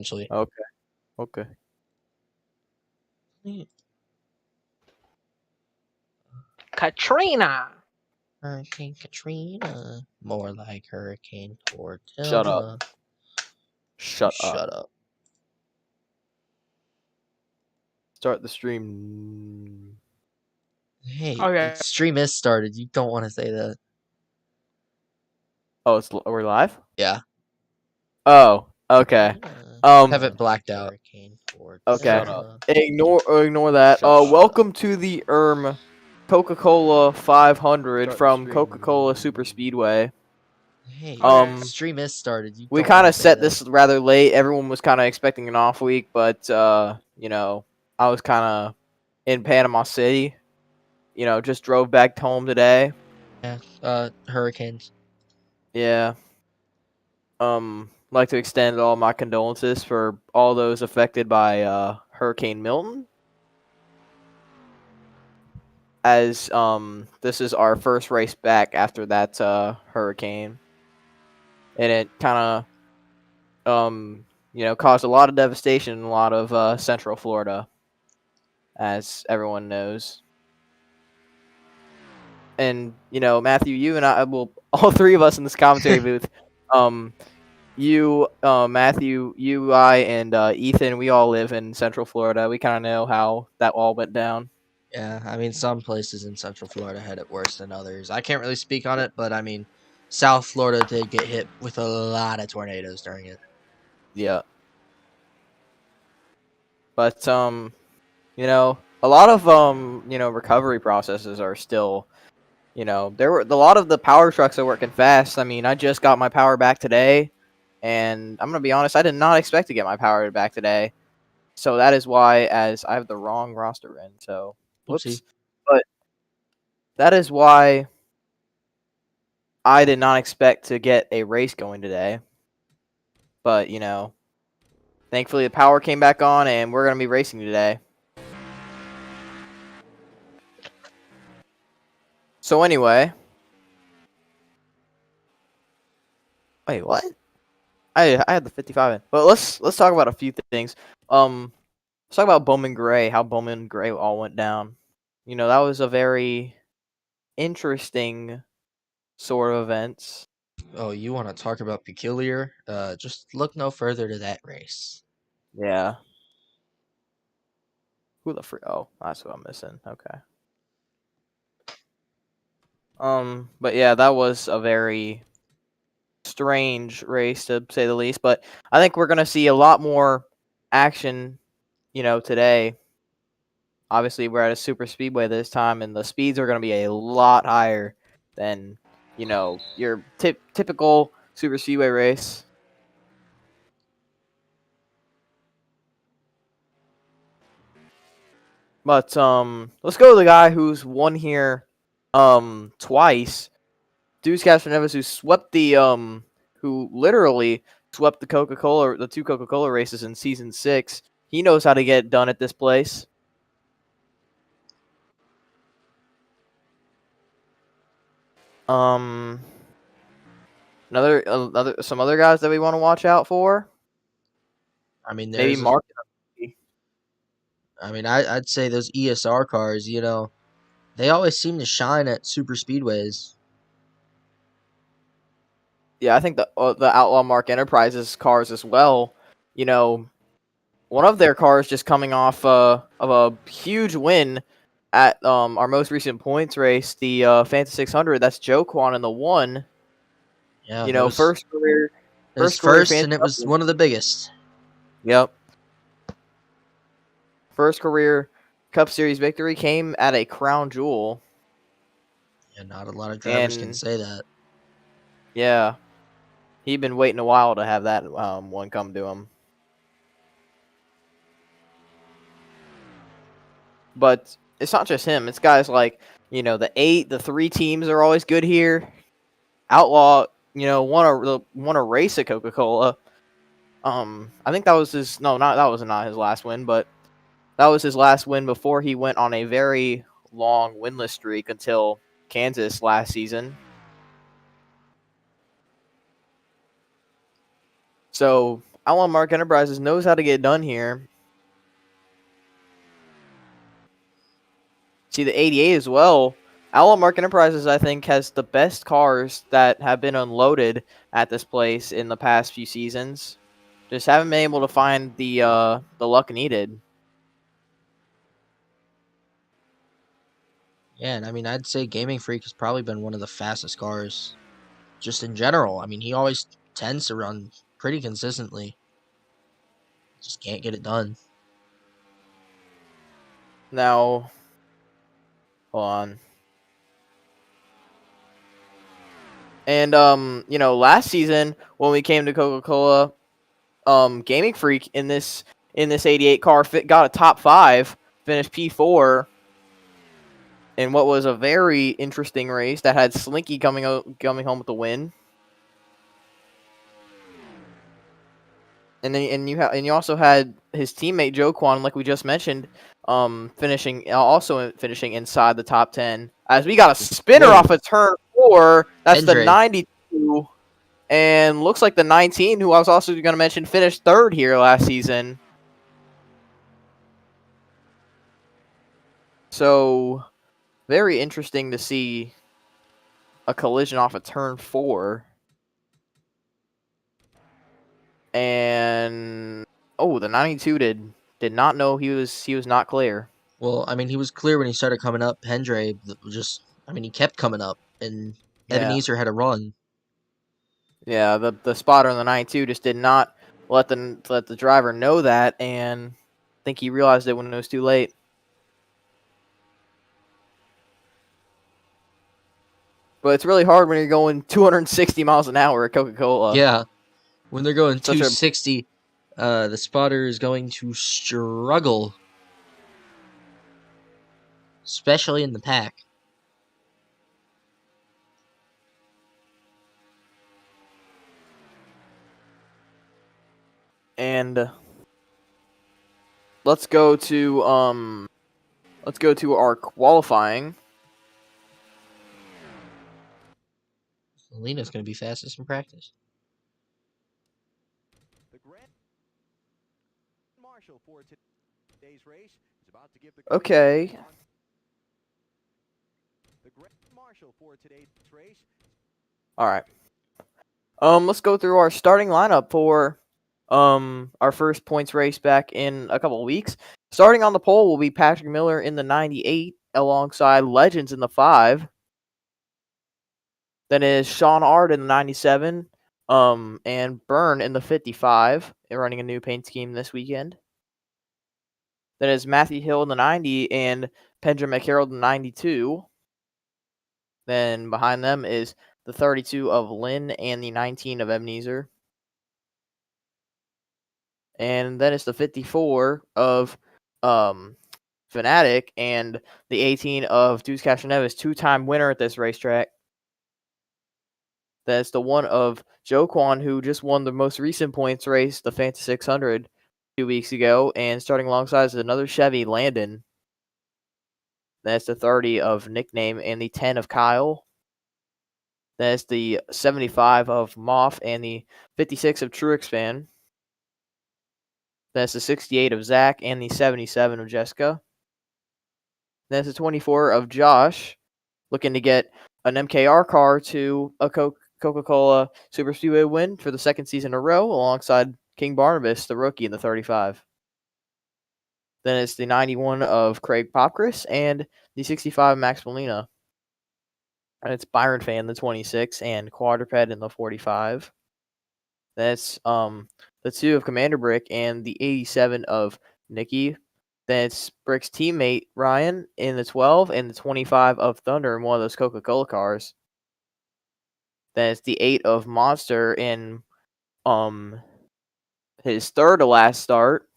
Essentially. Okay. Okay. Katrina. Hurricane Katrina. More like Hurricane Shut up. Tortilla. Shut up. Shut up. Start the stream. Hey, Okay. the stream is started. You don't want to say that. Oh, we're live? Yeah. Oh, okay. Have it blacked out. Okay. Shut up. Ignore that. Welcome to the Coca-Cola 500 from Coca-Cola Superspeedway. Hey, Okay. the stream is started. You We don't kind wanna of say set that. this rather late. Everyone was kind of expecting an off week, but you know, I was kind of in Panama City. You know, just drove back home today. Yeah. Hurricanes. Yeah. Like to extend all my condolences for all those affected by Hurricane Milton. As this is our first race back after that hurricane, and it kind of caused a lot of devastation in a lot of Central Florida, as everyone knows. And Matthew, you and I, well, all three of us in this commentary booth, you, Matthew, you, I, and Ethan, we all live in Central Florida. We kind of know how that all went down. Yeah, I mean, some places in Central Florida had it worse than others. I can't really speak on it, but I mean, South Florida did get hit with a lot of tornadoes during it. Yeah. But a lot of recovery processes are still, there were a lot of the power trucks are working fast. I mean, I just got my power back today, and I'm gonna be honest, I did not expect to get my power back today. So that is why, as I have the wrong roster in, so whoops. Oopsie. But that is why I did not expect to get a race going today. But thankfully the power came back on, and we're gonna be racing today. So anyway, wait, what? I had the 55 in, but let's talk about a few things. Let's talk about Bowman Gray. How Bowman Gray all went down. That was a very interesting sort of events. Oh, you want to talk about peculiar? Just look no further to that race. Yeah. Who the free? Oh, that's what I'm missing. Okay. But yeah, that was a very strange race to say the least. But I think we're gonna see a lot more action, today. Obviously, we're at a super speedway this time, and the speeds are gonna be a lot higher than your typical super speedway race. But let's go to the guy who's won here twice. Deuce Castroneves, who literally swept the two Coca-Cola races in season 6. He knows how to get it done at this place. Some other guys that we want to watch out for. I mean, Maybe Mark. I mean, I'd say those ESR cars. They always seem to shine at super speedways. Yeah, I think the Outlaw Mark Enterprises cars as well. One of their cars just coming off of a huge win at our most recent points race, the Fanta 600. That's Joe Kwan in the 1. Yeah, First career first, Fanta. and it was one of the biggest. Yep. First career Cup Series victory came at a crown jewel. Yeah, not a lot of drivers can say that. Yeah. He'd been waiting a while to have that one come to him. But it's not just him. It's guys like, the 8, the 3 teams are always good here. Outlaw, won a race at Coca-Cola. I think that was that was not his last win, but that was his last win before he went on a very long winless streak until Kansas last season. So Outlaw Mark Enterprises knows how to get it done here. See the 88 as well. Outlaw Mark Enterprises, I think, has the best cars that have been unloaded at this place in the past few seasons. Just haven't been able to find the luck needed. Yeah, and I mean, I'd say Gaming Freak has probably been one of the fastest cars, just in general. I mean, he always tends to run pretty consistently. Just can't get it done. Now, hold on. And last season when we came to Coca-Cola, Gaming Freak in this 88 car got a top 5, finished P4 in what was a very interesting race that had Slinky coming home with the win. And then you also had his teammate Joe Kwan, like we just mentioned, finishing inside the top 10. As we got a spinner Whoa. off of turn 4, that's the Endre. 92, and looks like the 19, who I was also going to mention, finished 3rd here last season. So very interesting to see a collision off of turn 4. And the 92 did not know he was not clear. Well, I mean, he was clear when he started coming up. Endre he kept coming up, and Yeah. Ebenezer had a run. Yeah, the spotter in the 92 just did not let the driver know that, and I think he realized it when it was too late. But it's really hard when you're going 260 miles an hour at Coca-Cola. Yeah, when they're going 260, the spotter is going to struggle, especially in the pack. And let's go to our qualifying. Alina's going to be fastest in practice. The Grand Marshal for today's race is about to give the Okay. The Grand Marshal for today's race. All right. Let's go through our starting lineup for our first points race back in a couple of weeks. Starting on the pole will be Patrick Miller in the 98 alongside Legends in the 5. Then is Sean Ard in the 97, and Byrne in the 55, running a new paint scheme this weekend. Then is Matthew Hill in the 90 and Pendra McHarrold in the 92. Then behind them is the 32 of Lynn and the 19 of Ebenezer. And then it's the 54 of Fanatic and the 18 of Deuce Castroneves, 2-time winner at this racetrack. That's the one of Joe Kwan, who just won the most recent points race, the Fanta 600, 2 weeks ago. And starting alongside is another Chevy, Landon. That's the 30 of Nickname and the 10 of Kyle. That's the 75 of Moff and the 56 of Truexpan. That's the 68 of Zach and the 77 of Jessica. That's the 24 of Josh, looking to get an MKR car to a Coca-Cola Superspeedway win for the 2nd season in a row, alongside King Barnabas, the rookie, in the 35. Then it's the 91 of Craig Popcris and the 65 of Max Molina. And it's Byron Fan, the 26, and Quadruped in the 45. That's the 2 of Commander Brick and the 87 of Nikki. Then it's Brick's teammate Ryan in the 12 and the 25 of Thunder in one of those Coca-Cola cars. Then it's the 8 of Monster in his 3rd to last start,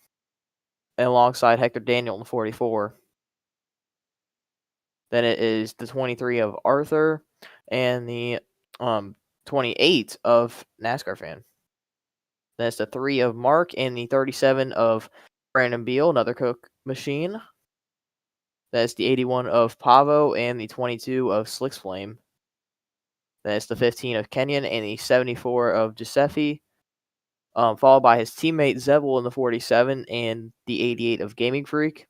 and alongside Hector Daniel in the 44. Then it is the 23 of Arthur and the 28 of NASCAR Fan. Then it's the 3 of Mark and the 37 of Brandon Beal, another Coke machine. That's the 81 of Pavo and the 22 of Slicks Flame. Then it's the 15 of Kenyon and the 74 of Giuseppe. followed by his teammate Zevel in the 47 and the 88 of Gaming Freak.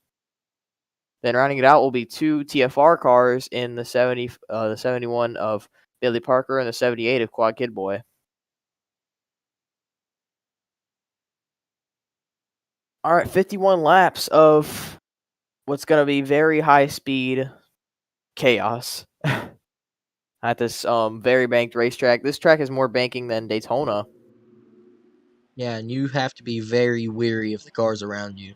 Then rounding it out will be 2 TFR cars in the 71 of Billy Parker and the 78 of Quad Kid Boy. All right, 51 laps of what's going to be very high speed chaos at this very banked racetrack. This track is more banking than Daytona. Yeah, and you have to be very weary of the cars around you.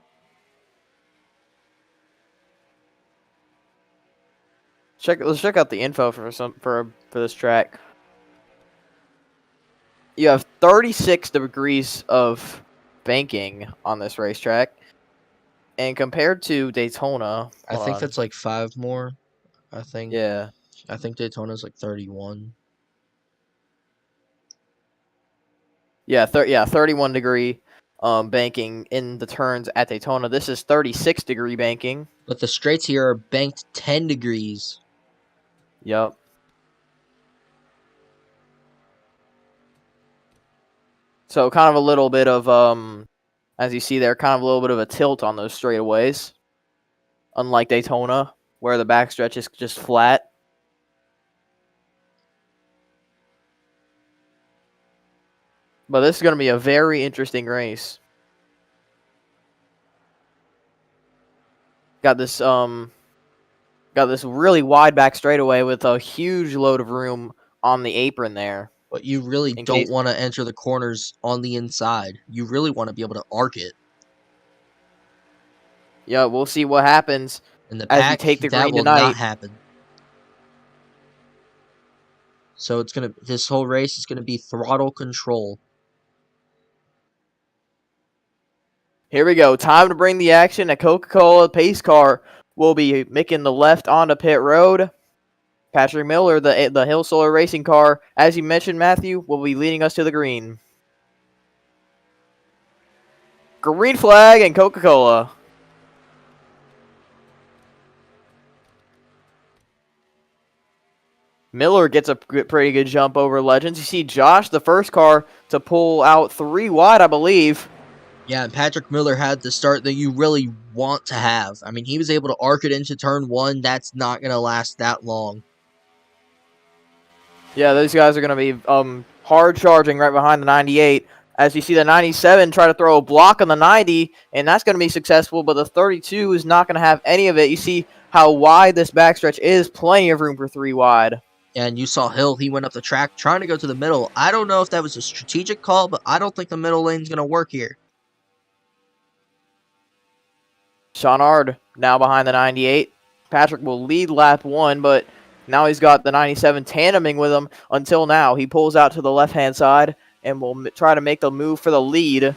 Let's check out the info for this track. You have 36 degrees of banking on this racetrack, and compared to Daytona, I think that's like 5 more. I think Daytona's like 31. Yeah, 31 degree banking in the turns at Daytona. This is 36 degree banking. But the straights here are banked 10 degrees. Yep. So kind of a little bit of as you see there, kind of a little bit of a tilt on those straightaways. Unlike Daytona, where the backstretch is just flat. But this is going to be a very interesting race. Got this really wide back straightaway with a huge load of room on the apron there. But you really don't want to enter the corners on the inside. You really want to be able to arc it. Yeah, we'll see what happens in the as pack. you take the that green will tonight. not happen. So this whole race is gonna be throttle control. Here we go. Time to bring the action. A Coca-Cola pace car will be making the left onto pit road. Patrick Miller, the Hill Solar Racing car, as you mentioned, Matthew, will be leading us to the green. Green flag and Coca-Cola. Miller gets a pretty good jump over Legends. You see Josh, the first car to pull out 3 wide, I believe. Yeah, and Patrick Miller had the start that you really want to have. I mean, he was able to arc it into turn 1. That's not going to last that long. Yeah, those guys are going to be hard charging right behind the 98. As you see the 97 try to throw a block on the 90, and that's going to be successful, but the 32 is not going to have any of it. You see how wide this backstretch is, plenty of room for 3 wide. And you saw Hill, he went up the track trying to go to the middle. I don't know if that was a strategic call, but I don't think the middle lane's going to work here. Shawnard now behind the 98. Patrick will lead lap 1, but now he's got the 97 tandeming with him until now. He pulls out to the left-hand side and will try to make the move for the lead.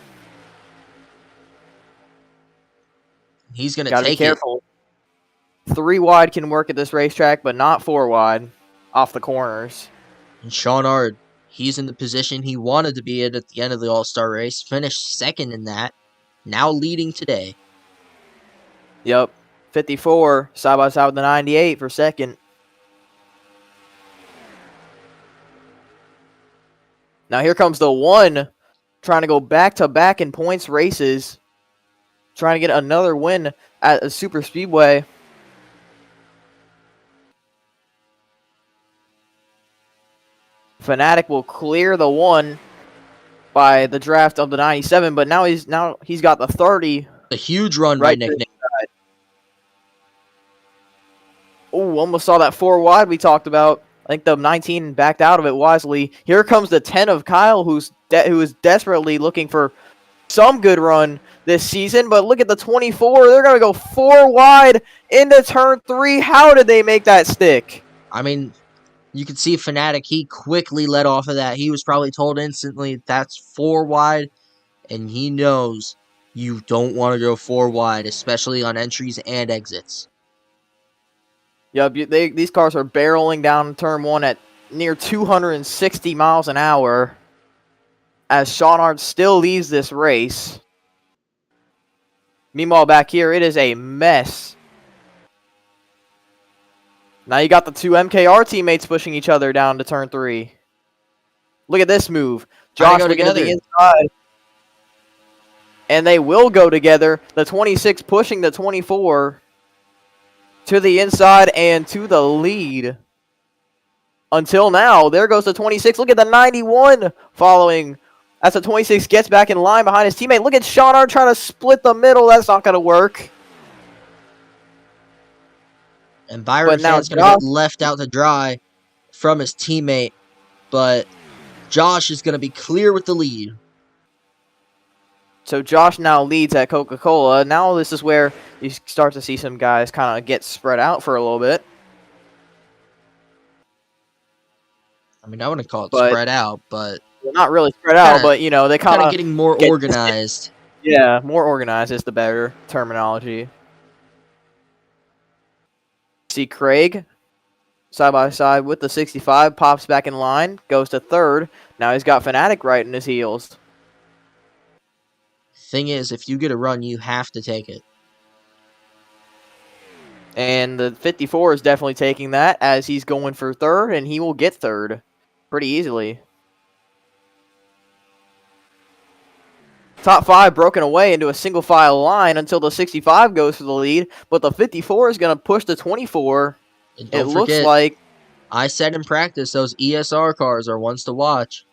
He's going to take it. Gotta be careful. 3 wide can work at this racetrack, but not 4 wide off the corners. And Shawnard, he's in the position he wanted to be in at the end of the All-Star race. Finished second in that. Now leading today. Yep. 54 side by side with the 98 for second. Now here comes the 1 trying to go back-to-back in points races. Trying to get another win at a Superspeedway. Fanatic will clear the 1 by the draft of the 97, but now he's got the 30. A huge run by Nick. Oh, almost saw that 4 wide we talked about. I think the 19 backed out of it wisely. Here comes the 10 of Kyle, who is desperately looking for some good run this season. But look at the 24. They're going to go 4 wide into turn 3. How did they make that stick? I mean, you can see Fanatic, he quickly let off of that. He was probably told instantly that's 4 wide, and he knows you don't want to go 4 wide, especially on entries and exits. Yep, these cars are barreling down turn 1 at near 260 miles an hour as Shawnard still leads this race. Meanwhile, back here, it is a mess. Now you got the 2 MKR teammates pushing each other down to turn 3. Look at this move. Josh looking to the inside. And they will go together. The 26 pushing the 24 to the inside and to the lead. Until now, there goes the 26. Look at the 91 following. As the 26 gets back in line behind his teammate. Look at Sean trying to split the middle. That's not going to work. And Byron Fan's going to get left out to dry from his teammate. But Josh is going to be clear with the lead. So Josh now leads at Coca-Cola. Now this is where you start to see some guys kind of get spread out for a little bit. I mean, I wouldn't call it spread out, but... Well, not really spread out, but, you know, they kind of getting more organized. Yeah, more organized is the better terminology. See Craig, side by side with the 65, pops back in line, goes to third. Now he's got Fnatic right in his heels. Thing is, if you get a run, you have to take it. And the 54 is definitely taking that as he's going for third, and he will get third pretty easily. Top 5 broken away into a single file line until the 65 goes for the lead, but the 54 is going to push the 24. It looks like... I said in practice, those ESR cars are ones to watch.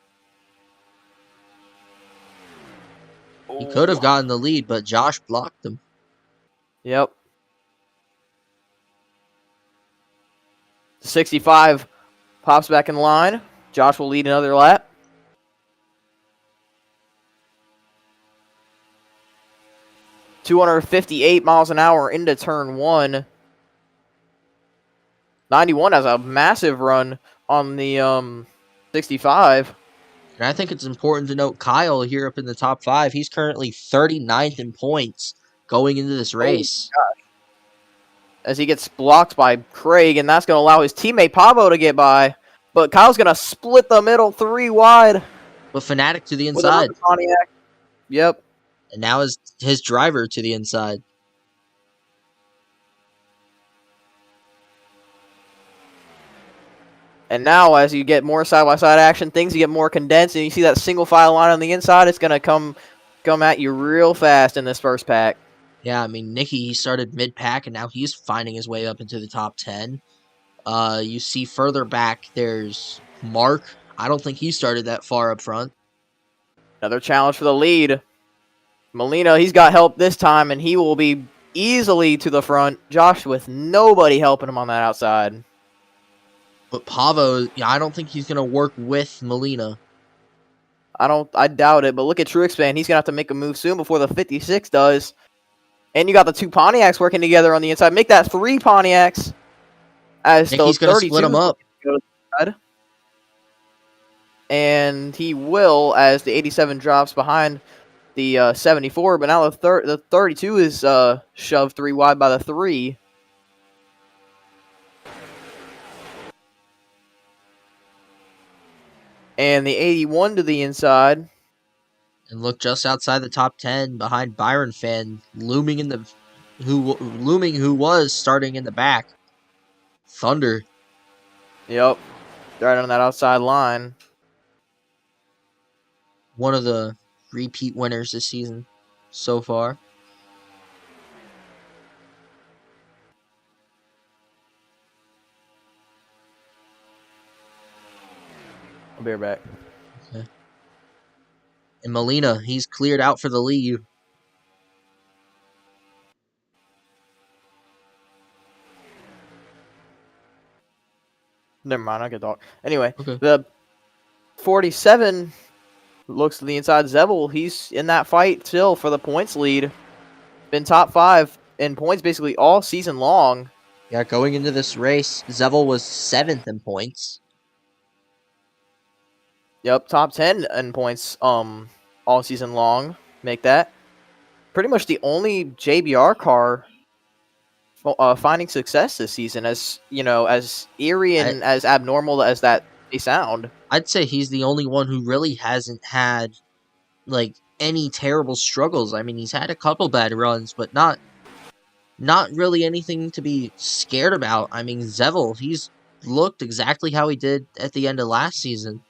He could have gotten the lead, but Josh blocked him. Yep. 65 pops back in line. Josh will lead another lap. .258 miles an hour into turn 1. 91 has a massive run on the 65. And I think it's important to note Kyle here up in the top 5. He's currently 39th in points going into this race. Oh, as he gets blocked by Craig, and that's going to allow his teammate Pavo to get by. But Kyle's going to split the middle 3 wide. But Fnatic to the inside. Yep. And now is his driver to the inside. And now, as you get more side-by-side action, things get more condensed, and you see that single file line on the inside, it's going to come at you real fast in this first pack. Yeah, I mean, Nicky, he started mid-pack, and now he's finding his way up into the top 10. You see further back, there's Mark. I don't think he started that far up front. Another challenge for the lead. Molina, he's got help this time, and he will be easily to the front. Josh with nobody helping him on that outside. But Pavo, yeah, I don't think he's going to work with Molina. I doubt it, but look at TrueXpand. He's going to have to make a move soon before the 56 does. And you got the 2 Pontiacs working together on the inside. Make that 3 Pontiacs. As Nicky's going to split them up. And he will, as the 87 drops behind the 74. But now the 32 is shoved 3 wide by the 3. And the 81 to the inside. And look just outside the top 10 behind Byron Fan, looming who was starting in the back. Thunder. Yep. Right on that outside line. One of the repeat winners this season so far. I'll be right back. Okay. And Molina, he's cleared out for the lead. Never mind, I can talk. Anyway, okay. The 47 looks to the inside. Zevel, he's in that fight still for the points lead. Been top 5 in points basically all season long. Yeah, going into this race, Zevel was 7th in points. Yep, top 10 in points all season long. Make that. Pretty much the only JBR car finding success this season, as you know, as eerie and as abnormal as that may sound. I'd say he's the only one who really hasn't had like any terrible struggles. I mean, he's had a couple bad runs, but not really anything to be scared about. I mean, Zevel, he's looked exactly how he did at the end of last season.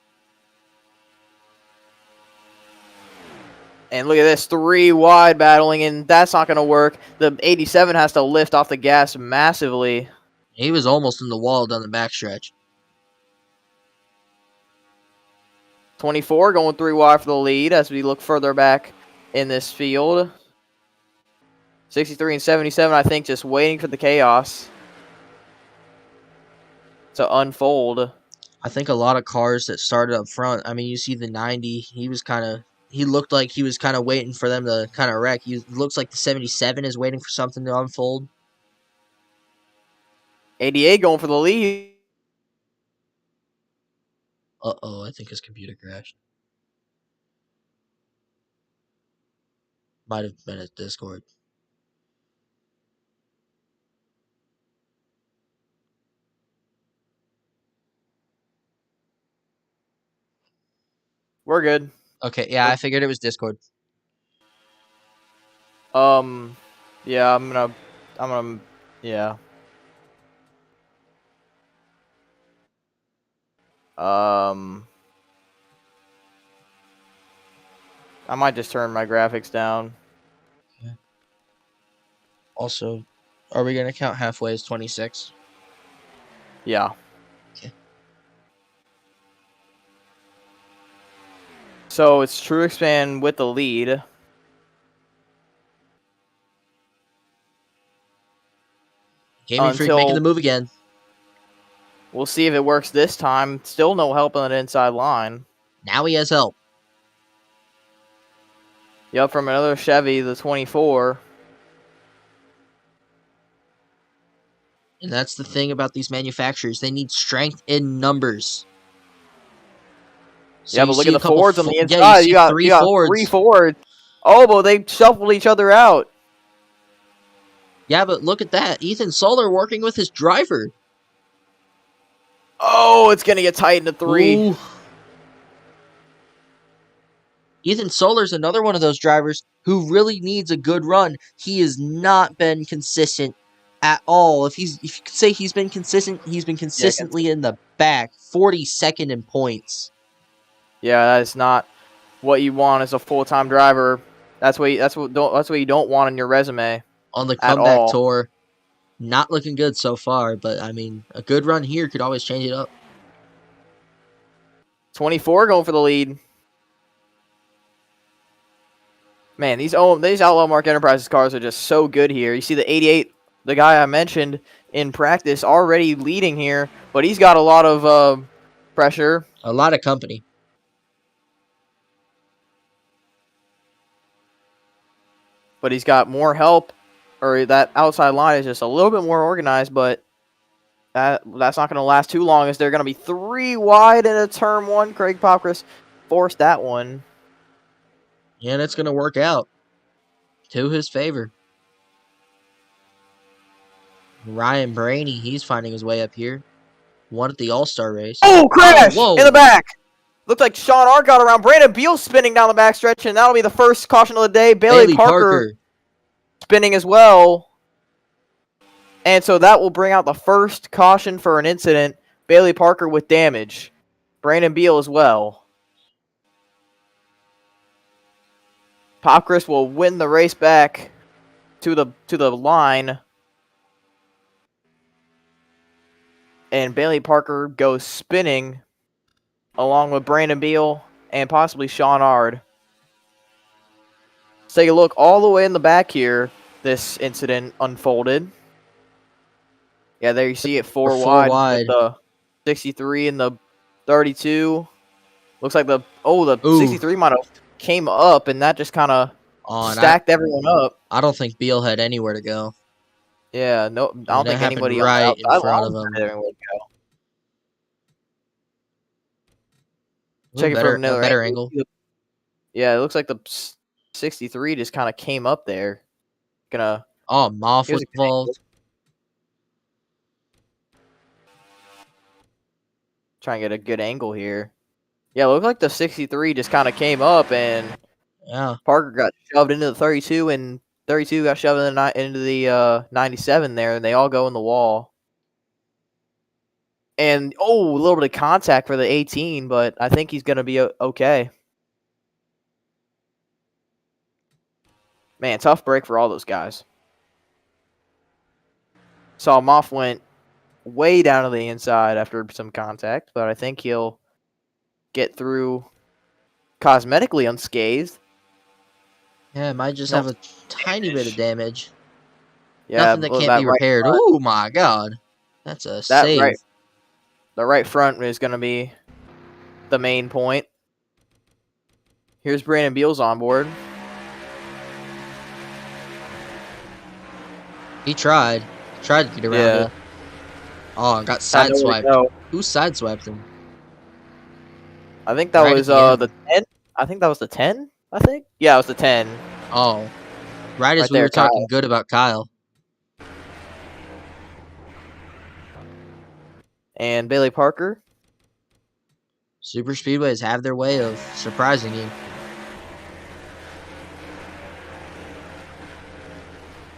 And look at this, 3 wide battling, and that's not going to work. The 87 has to lift off the gas massively. He was almost in the wall down the backstretch. 24 going 3 wide for the lead as we look further back in this field. 63 and 77, I think, just waiting for the chaos to unfold. I think a lot of cars that started up front, I mean, you see the 90, he looked like he was kind of waiting for them to kind of wreck. He looks like the 77 is waiting for something to unfold. 88 going for the lead. Uh-oh, I think his computer crashed. Might have been at Discord. We're good. Okay, yeah, I figured it was Discord. Yeah, I'm gonna, yeah. I might just turn my graphics down. Yeah. Also, are we going to count halfway as 26? Yeah. Okay. So it's Truexpan with the lead. Gaming Freak making the move again. We'll see if it works this time. Still no help on that inside line. Now he has help. Yep, from another Chevy, the 24. And that's the thing about these manufacturers. They need strength in numbers. So yeah, but look at the Fords on the inside. Yeah, you got three Fords. Oh, but they shuffled each other out. Yeah, but look at that. Ethan Solar working with his driver. Oh, it's going to get tight into 3. Ooh. Ethan Solar's another one of those drivers who really needs a good run. He has not been consistent at all. If you could say he's been consistent, he's been consistently in the back, 42nd in points. Yeah, that is not what you want as a full-time driver. That's what you don't want on your resume. On the comeback tour, not looking good so far, but I mean, a good run here could always change it up. 24 going for the lead. Man, these Outlaw Mark Enterprises cars are just so good here. You see the 88, the guy I mentioned in practice, already leading here, but he's got a lot of pressure. A lot of company. But he's got more help, or that outside line is just a little bit more organized, but that's not going to last too long as they're going to be 3 wide in a turn 1. Craig Popkris forced that one. Yeah, and it's going to work out to his favor. Ryan Braney, he's finding his way up here. Won at the All-Star race. Oh, crash! Whoa. In the back! Looked like Sean Art got around. Brandon Beal spinning down the backstretch, and that'll be the first caution of the day. Bailey Parker spinning as well. And so that will bring out the first caution for an incident. Bailey Parker with damage. Brandon Beal as well. Popkris will win the race back to the line. And Bailey Parker goes spinning along with Brandon Beal and possibly Sean Ard. Let's take a look all the way in the back here. This incident unfolded. Yeah, there you see it, four wide. With the 63 and the 32. Looks like the 63 might have came up, and that just kind of stacked everyone up. I don't think Beal had anywhere to go. Yeah, no, I don't think anybody right in front of him. Check it from another better angle. Yeah, it looks like the 63 just kind of came up there. Moff was involved. Try and get a good angle here. Yeah, it looked like the 63 just kind of came up, and Parker got shoved into the 32, and 32 got shoved into the 97 there, and they all go in the wall. And, a little bit of contact for the 18, but I think he's going to be okay. Man, tough break for all those guys. Saw Moff went way down to the inside after some contact, but I think he'll get through cosmetically unscathed. Yeah, it might just No have a tiny bit of damage. damage. Yeah, Nothing that well, can't be repaired. Oh my god. That's a that save. right, the right front is going to be the main point. Here's Brandon Beals on board. He tried. Tried to get around it. Oh, got Had nowhere to sideswiped. go. Who sideswiped him? I think that Right at was the end. the 10. I think that was the 10. I think. Yeah, it was the 10. Oh. Right as Right we there, were talking Kyle. good about Kyle. And Bailey Parker. Superspeedways have their way of surprising you.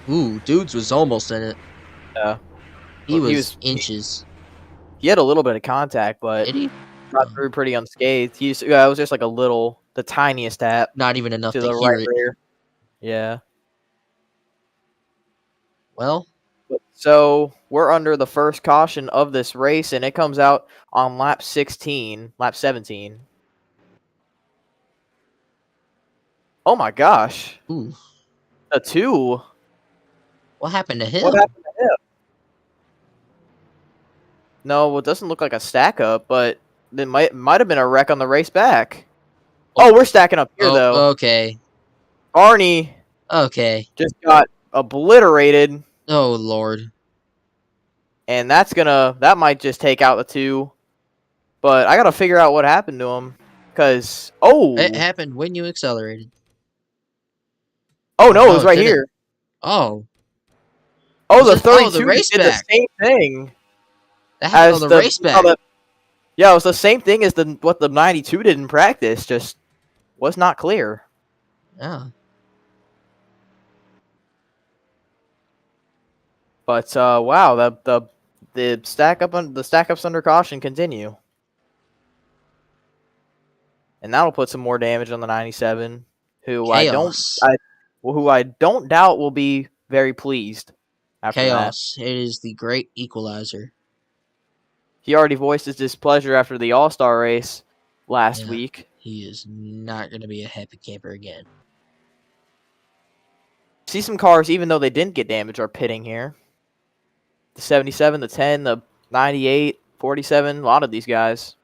Ooh, Dudes was almost in it. Yeah. He was inches. He had a little bit of contact, but Did he? got through pretty unscathed. It was just like the tiniest tap Not even enough to to the hear right it. rear. Yeah. Well, So we're under the first caution of this race, and it comes out on lap 17. Oh my gosh. ooh. A 2. What happened to him? What happened to him? No, it doesn't look like a stack up, but it might have been a wreck on the race back. Oh, we're stacking up here, though. Okay. Arnie Okay. just got obliterated, Oh, Lord. and that might just take out the 2. But I got to figure out what happened to him. Because, It happened when you accelerated. Oh, no, it was it right didn't. here. Oh. Oh, Was the it- 32 the race did back. the same thing. That happened on the race back. Yeah, it was the same thing as what the 92 did in practice, just was not clear. Yeah. But wow, the stack ups under caution continue, and that'll put some more damage on the 97, who Chaos. I don't doubt will be very pleased after that. Chaos. It is the great equalizer. He already voiced his displeasure after the All-Star race last Yeah. week. He is not going to be a happy camper again. See some cars, even though they didn't get damage, are pitting here. The 77, the 10, the 98, 47, a lot of these guys.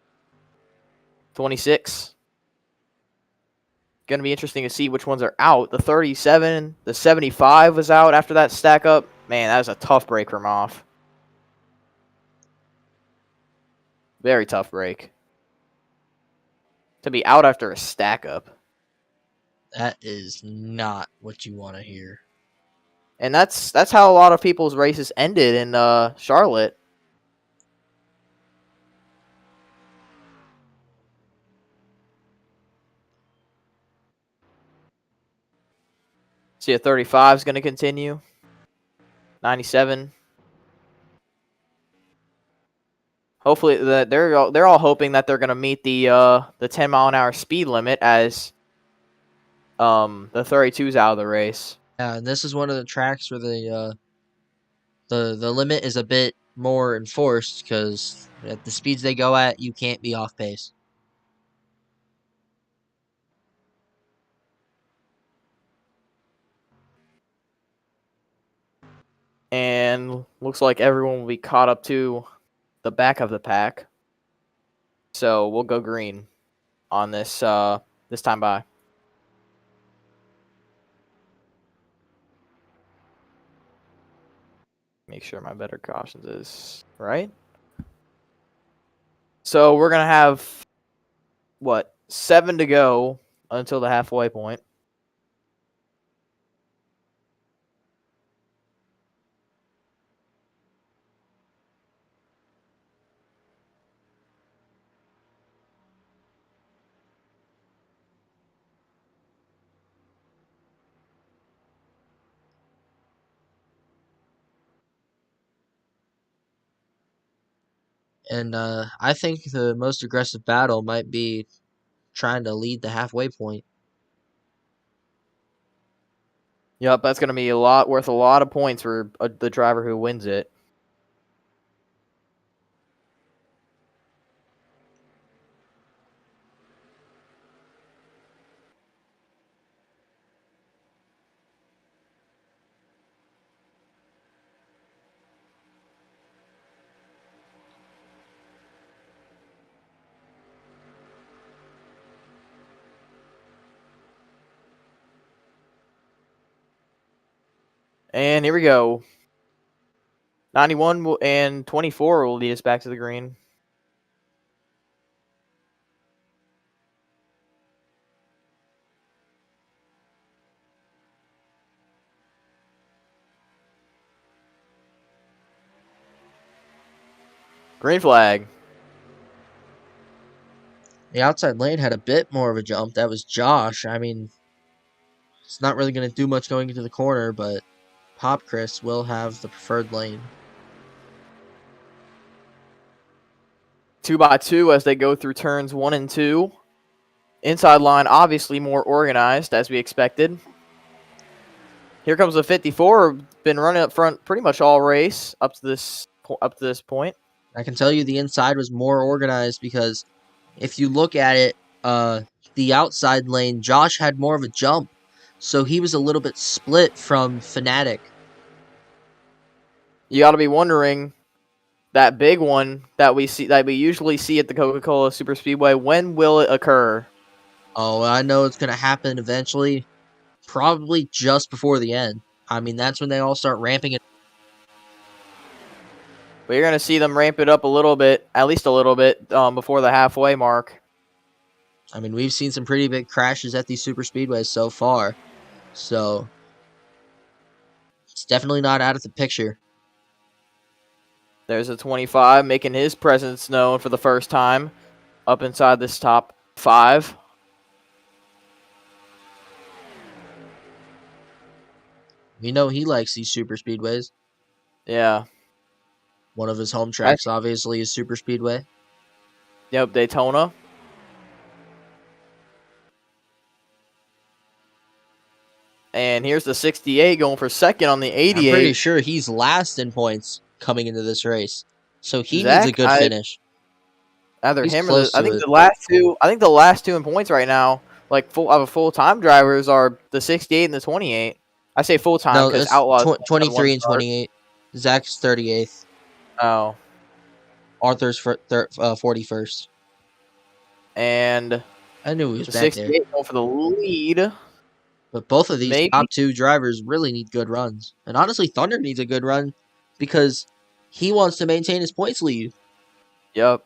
26. Going to be interesting to see which ones are out. The 37, the 75 was out after that stack up. Man, that was a tough break from off. Very tough break. To be out after a stack up. That is not what you want to hear. And that's how a lot of people's races ended in Charlotte. See, a 35 is going to continue. 97. Hopefully, they're all hoping that they're going to meet the 10-mile-an-hour speed limit as the 32's out of the race. Yeah, and this is one of the tracks where the limit is a bit more enforced because at the speeds they go at, you can't be off pace. And looks like everyone will be caught up to the back of the pack. So we'll go green on this this time by. Make sure my better cautions is right. So we're gonna have 7 to go until the halfway point. And I think the most aggressive battle might be trying to lead the halfway point. Yep, that's going to be worth a lot of points for the driver who wins it. And here we go. 91 and 24 will lead us back to the green. Green flag. The outside lane had a bit more of a jump. That was Josh. I mean, it's not really going to do much going into the corner, but Pop Chris will have the preferred lane. 2x2 as they go through turns 1 and 2. Inside line obviously more organized as we expected. Here comes the 54. Been running up front pretty much all race up to this point. I can tell you the inside was more organized because if you look at it, the outside lane, Josh had more of a jump, so he was a little bit split from Fnatic. You got to be wondering that big one that we usually see at the Coca-Cola Superspeedway. When will it occur? Oh, I know it's going to happen eventually, probably just before the end. I mean, that's when they all start ramping it. But you're going to see them ramp it up a little bit, at least a little bit, before the halfway mark. I mean, we've seen some pretty big crashes at these super speedways so far, so it's definitely not out of the picture. There's a 25 making his presence known for the first time up inside this top 5. We know he likes these super speedways. Yeah. One of his home tracks, obviously, is Super Speedway. Yep, Daytona. And here's the 68 going for second on the 88. I'm pretty sure he's last in points coming into this race, so he needs a Zach, good finish. Either He's him or close I to think it. the last two. I think the last two in points right now, like full-time drivers, are the 68 and the 28. I say full-time No, because it's Outlaws 23 and 28. Zach's 38th. Oh, Arthur's 41st. and I knew he was the back there. 68 going for the lead. But both of these Maybe. top two drivers really need good runs. And honestly, Thunder needs a good run because he wants to maintain his points lead. Yep.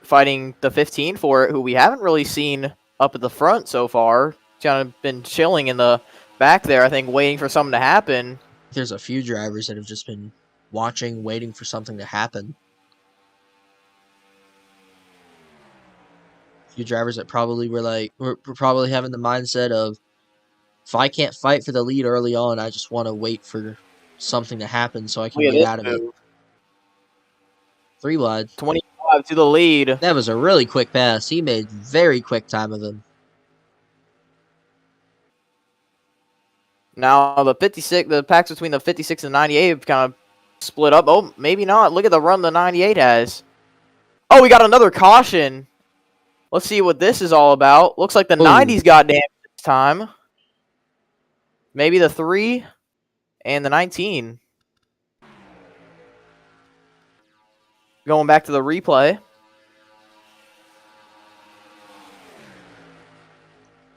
Fighting the 15 for it, who we haven't really seen up at the front so far. Kind of been chilling in the back there, I think, waiting for something to happen. There's a few drivers that have just been watching, waiting for something to happen. A few drivers that probably were probably having the mindset of, if I can't fight for the lead early on, I just want to wait for something to happen so I can get out of it. 3 wide. 25 to the lead. That was a really quick pass. He made very quick time of him. Now the 56, the packs between the 56 and 98 have kind of split up. Oh, maybe not. Look at the run the 98 has. Oh, we got another caution. Let's see what this is all about. Looks like the 90's got damaged this time. Maybe the 3 and the 19. Going back to the replay.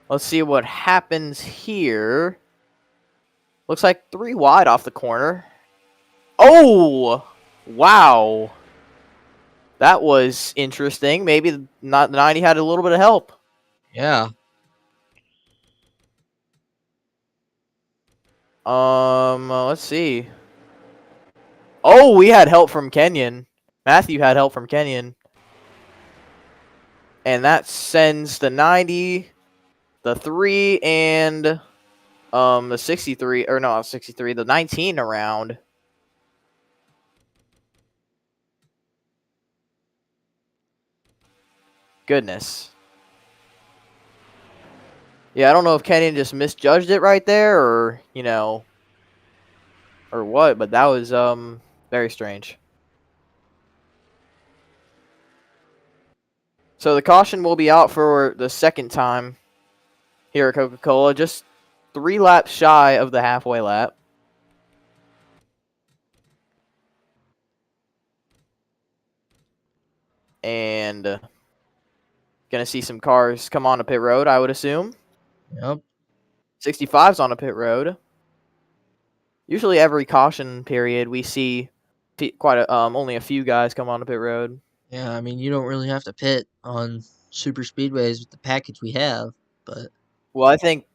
Let's see what happens here. Looks like 3 wide off the corner. Oh! Wow. That was interesting. Maybe the 90 had a little bit of help. Yeah. Let's see. Oh, we had help from Kenyon. Matthew had help from Kenyon. And that sends the 90, the 3, and the 63, or no, 63, the 19 around. Goodness. Yeah, I don't know if Kenyon just misjudged it right there, or or what, but that was very strange. So the caution will be out for the second time here at Coca-Cola, just 3 laps shy of the halfway lap. And gonna see some cars come on to pit road, I would assume. Yep. 65's on a pit road. Usually every caution period we see quite only a few guys come on to pit road. Yeah, I mean, you don't really have to pit on super speedways with the package we have, but Well, I think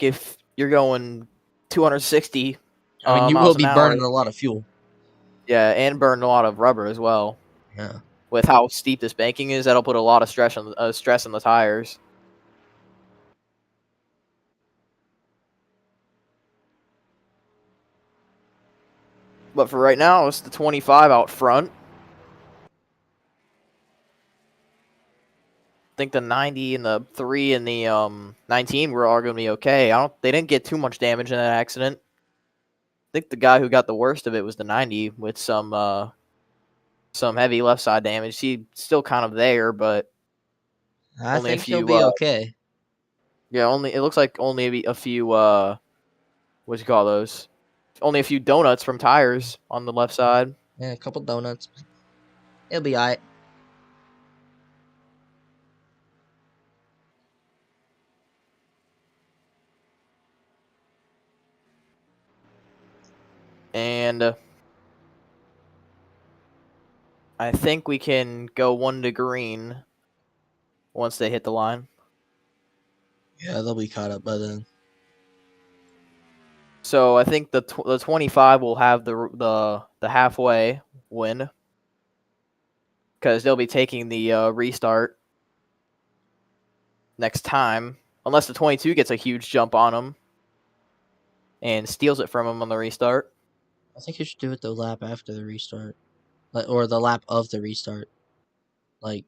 if you're going 260 I mean, you will miles an be hour, burning a lot of fuel. yeah, and burn a lot of rubber as well. Yeah. With how steep this banking is, that'll put a lot of stress on the tires. But for right now, it's the 25 out front. I think the 90 and the 3 and the 19 were all going to be okay. They didn't get too much damage in that accident. I think the guy who got the worst of it was the 90 with some heavy left side damage. He's still kind of there, but I only a think he'll few. be okay. Yeah, it looks like only a few. What you call those? Only a few donuts from tires on the left side. Yeah, a couple donuts. He'll be alright. And I think we can go 1 to green once they hit the line. Yeah, they'll be caught up by then. So I think the 25 will have the halfway win because they'll be taking the restart next time, unless the 22 gets a huge jump on them and steals it from them on the restart. I think you should do it the lap after the restart, or the lap of the restart, like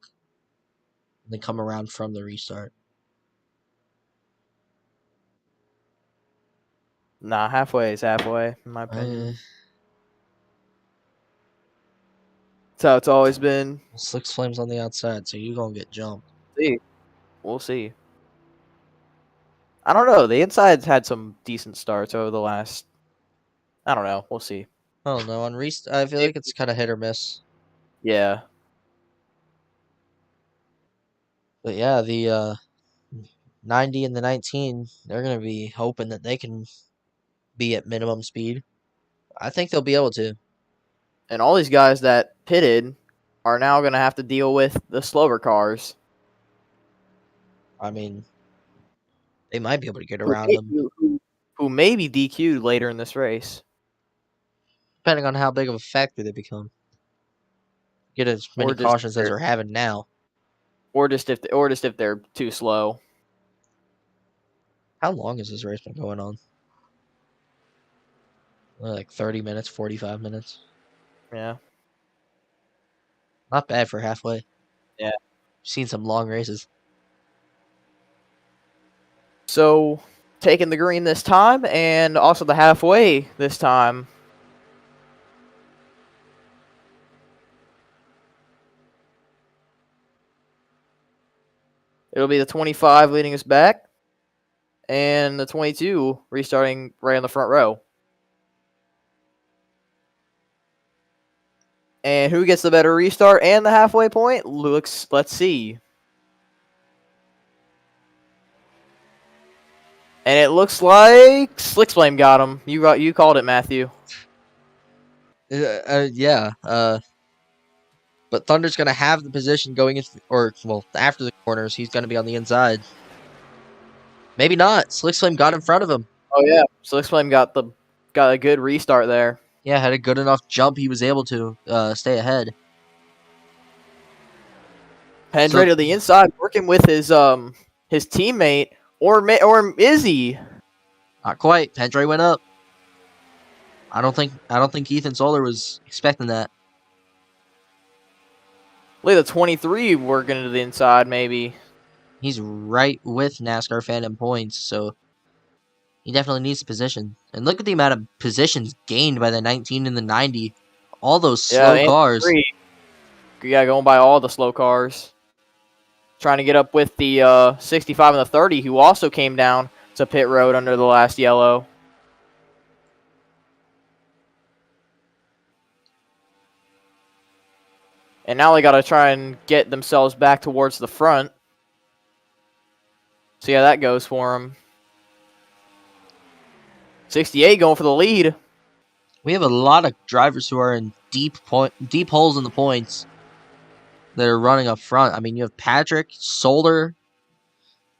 then come around from the restart. Nah, halfway is halfway, in my opinion. That's how it's always been. Six Flames on the outside, so you're gonna get jumped. See, we'll see. I don't know. The inside's had some decent starts over the last. I don't know. We'll see. I don't know. On restart, I feel like it's kind of hit or miss. Yeah. But yeah, the 90 and the 19, they're gonna be hoping that they can be at minimum speed. I think they'll be able to. And all these guys that pitted are now going to have to deal with the slower cars. I mean, they might be able to get around them. Who may be DQ'd later in this race. Depending on how big of a factor they become. Get as many cautions as they're having now. Or just if they're too slow. How long has this race been going on? Like 30 minutes, 45 minutes. Yeah. Not bad for halfway. Yeah. Seen some long races. So, taking the green this time, and also the halfway this time. It'll be the 25 leading us back, and the 22 restarting right on the front row. And who gets the better restart and the halfway point? Let's see. And it looks like Slick Flame got him. You called it, Matthew. Yeah. But Thunder's gonna have the position going in, after the corners, he's gonna be on the inside. Maybe not. Slick Flame got in front of him. Oh yeah, Slick Flame got a good restart there. Yeah, had a good enough jump. He was able to stay ahead. Hendry to the inside, working with his teammate, or is he? Not quite. Hendry went up. I don't think Ethan Solar was expecting that. Look at the 23 working to the inside, maybe. he's right with NASCAR fan in points, so he definitely needs a position. And look at the amount of positions gained by the 19 and the 90. All those slow and cars. 3. Yeah, going by all the slow cars. Trying to get up with the 65 and the 30, who also came down to pit road under the last yellow. And now they got to try and get themselves back towards the front. See how that goes for them. 68 going for the lead. We have a lot of drivers who are in deep holes in the points that are running up front. I mean, you have Patrick, Solar,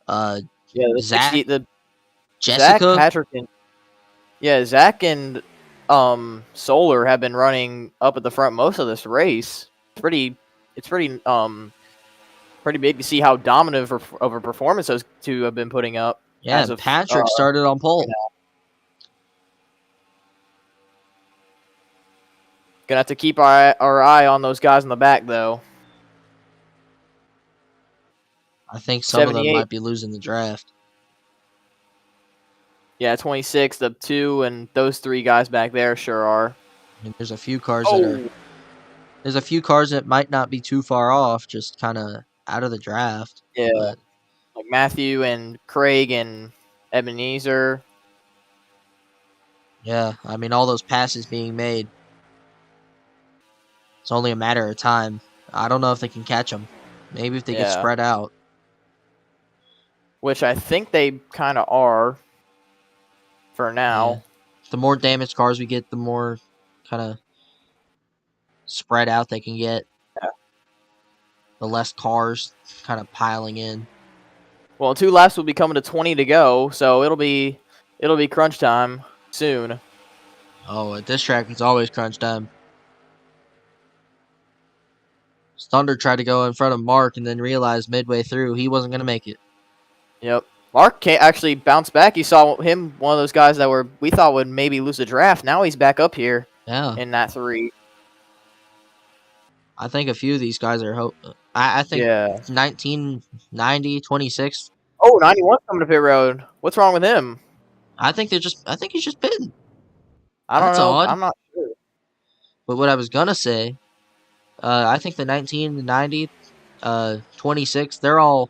Zach, Jessica. Zach, Patrick, and Zach and Solar have been running up at the front most of this race. It's pretty big to see how dominant of a performance those two have been putting up. Yeah, Patrick started on pole. Gonna have to keep our eye on those guys in the back, though. I think some of them might be losing the draft. Yeah, 26, the 2, and those 3 guys back there sure are. I mean, there's a few cars that are. There's a few cars that might not be too far off, just kind of out of the draft. Yeah, like Matthew and Craig and Ebenezer. Yeah, I mean, all those passes being made. It's only a matter of time. I don't know if they can catch them. Maybe if they get spread out. Which I think they kind of are for now. Yeah. The more damaged cars we get, the more kind of spread out they can get. Yeah. The less cars kind of piling in. Well, 2 laps will be coming to 20 to go, so it'll be crunch time soon. Oh, at this track, it's always crunch time. Thunder tried to go in front of Mark and then realized midway through he wasn't going to make it. Yep. Mark can't actually bounce back. You saw him, one of those guys that we thought would maybe lose the draft. Now he's back up here in that 3. I think a few of these guys are I think 19, 90, 26. Oh, 91 coming to pit road. What's wrong with him? I think he's just pitting. I don't know. Odd. I'm not sure. But what I was going to say, I think the 19, the 90, 26, they're all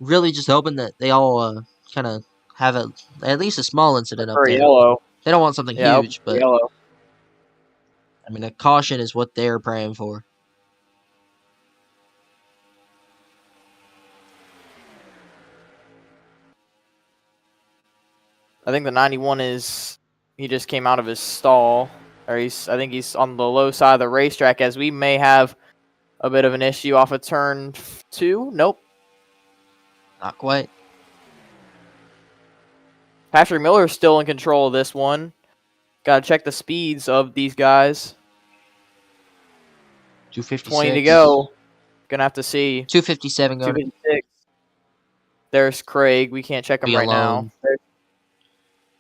really just hoping that they all kind of have at least a small incident up there. Yellow. They don't want something huge, but yellow. I mean, a caution is what they're praying for. I think the 91 he just came out of his stall. I think he's on the low side of the racetrack, as we may have a bit of an issue off of turn 2. Nope. Not quite. Patrick Miller is still in control of this one. Got to check the speeds of these guys. 256. 20 to go. Gonna have to see. 257 going. 256. There's Craig. We can't check him right now.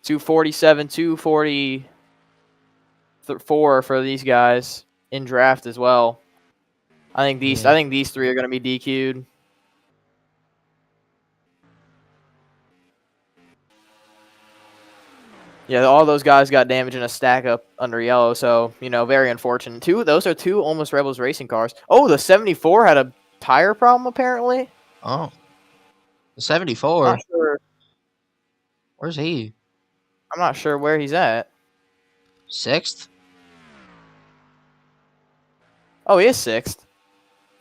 247, 244 for these guys in draft as well. I think these 3 are gonna be DQ'd. Yeah, all those guys got damage in a stack up under yellow, so, very unfortunate. Those are 2 almost Rebels racing cars. Oh, the 74 had a tire problem, apparently. Oh. The 74? Not sure. Where's he? I'm not sure where he's at. 6th? Oh, he is 6th.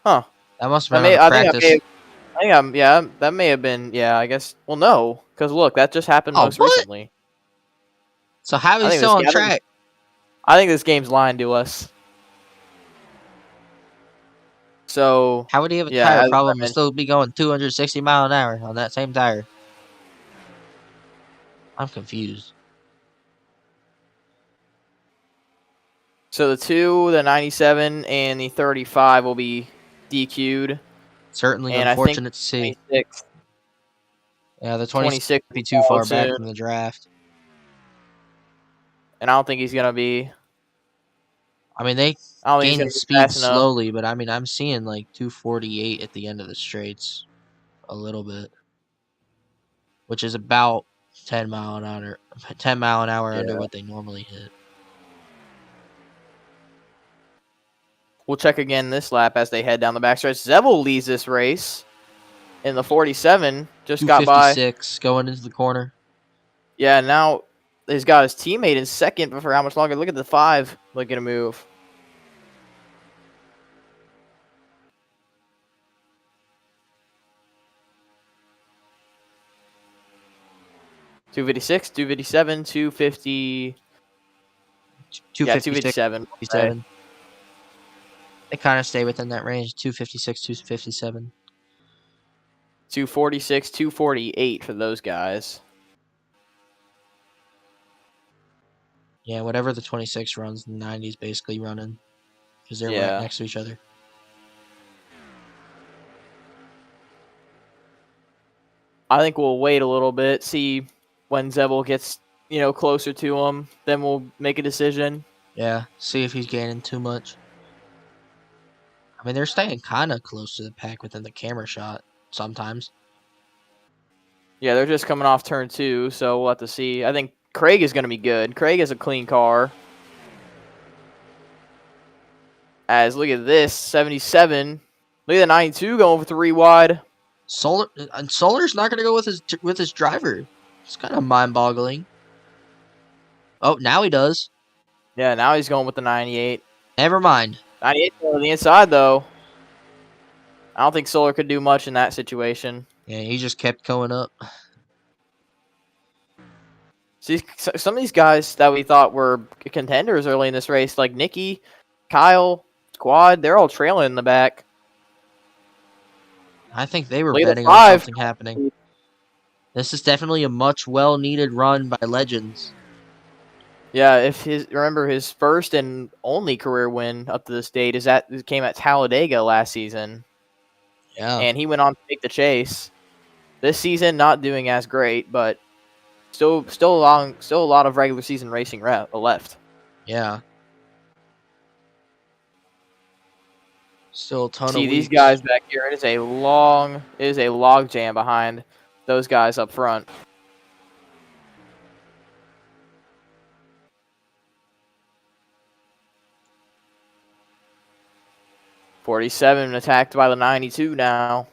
Huh. That must have been practice. That may have been, I guess. Well, no, because look, that just happened most recently. So how is he still on track? I think this game's lying to us. So how would he have a tire problem and still be going 260 miles an hour on that same tire? I'm confused. So the 2, the 97, and the 35 will be DQ'd. Certainly unfortunate to see. 26. Yeah, the 26 would be too far back from the draft. And I don't think he's going to be... I mean, they gain speed slowly, but I mean, I'm seeing like 248 at the end of the straights. a little bit, which is about 10 mile an hour, 10 mile an hour under Yeah. what they normally hit. We'll check again this lap as they head down the backstretch. Zebel leads this race in the 47. Just got by. 256 going into the corner. Yeah, now he's got his teammate in second, but for how much longer? Look at the 5 looking to move. $256, $257, $250. Yeah, 257. 257. They kind of stay within that range. 256, 257. 246, 248 for those guys. Yeah, whatever the 26 runs, the 90's basically running because they're Yeah. right next to each other. I think we'll wait a little bit, see when Zebel gets, closer to him. Then we'll make a decision. Yeah, see if he's gaining too much. I mean, they're staying kind of close to the pack within the camera shot sometimes. Yeah, they're just coming off turn 2, so we'll have to see. I think Craig is going to be good. Craig is a clean car. Look at this, 77. Look at the 92 going for 3 wide. Solar's not going to go with his driver. It's kind of mind-boggling. Oh, now he does. Yeah, now he's going with the 98. Never mind. 98 on the inside, though. I don't think Solar could do much in that situation. Yeah, he just kept going up. See, some of these guys that we thought were contenders early in this race, like Nicky, Kyle, Squad, they're all trailing in the back. I think they were Look at the betting on 5. something happening. This is definitely a much well-needed run by Legends. Yeah, remember his first and only career win up to this date came at Talladega last season. Yeah. And he went on to take the chase. This season, not doing as great, but still a lot of regular season racing left. Yeah. Still a ton of See these weeks. guys back here. It is a log jam behind those guys up front. '47 attacked by the 92 now.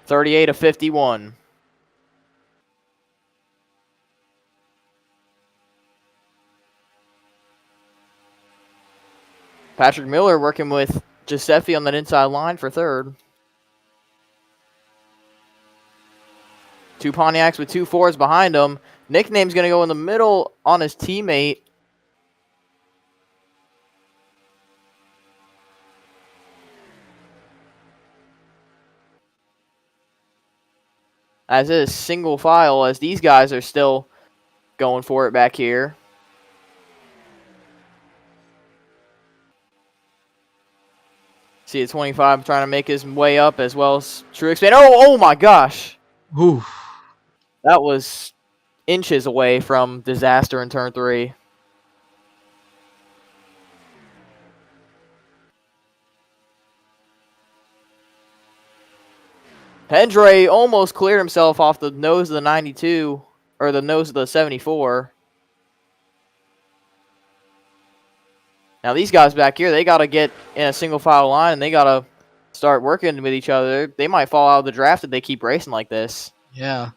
'38 of 51. Patrick Miller working with Giuseppe on that inside line for third. 2 Pontiacs with 2 Fords behind him. Nickname's going to go in the middle on his teammate. As is single file, as these guys are still going for it back here. See a 25 trying to make his way up as well as True Expand. Oh my gosh. Ooh. That was inches away from disaster in turn 3. Hendry almost cleared himself off the nose of the 92, or the nose of the 74. Now these guys back here, they got to get in a single file line, and they got to start working with each other. They might fall out of the draft if they keep racing like this. Yeah.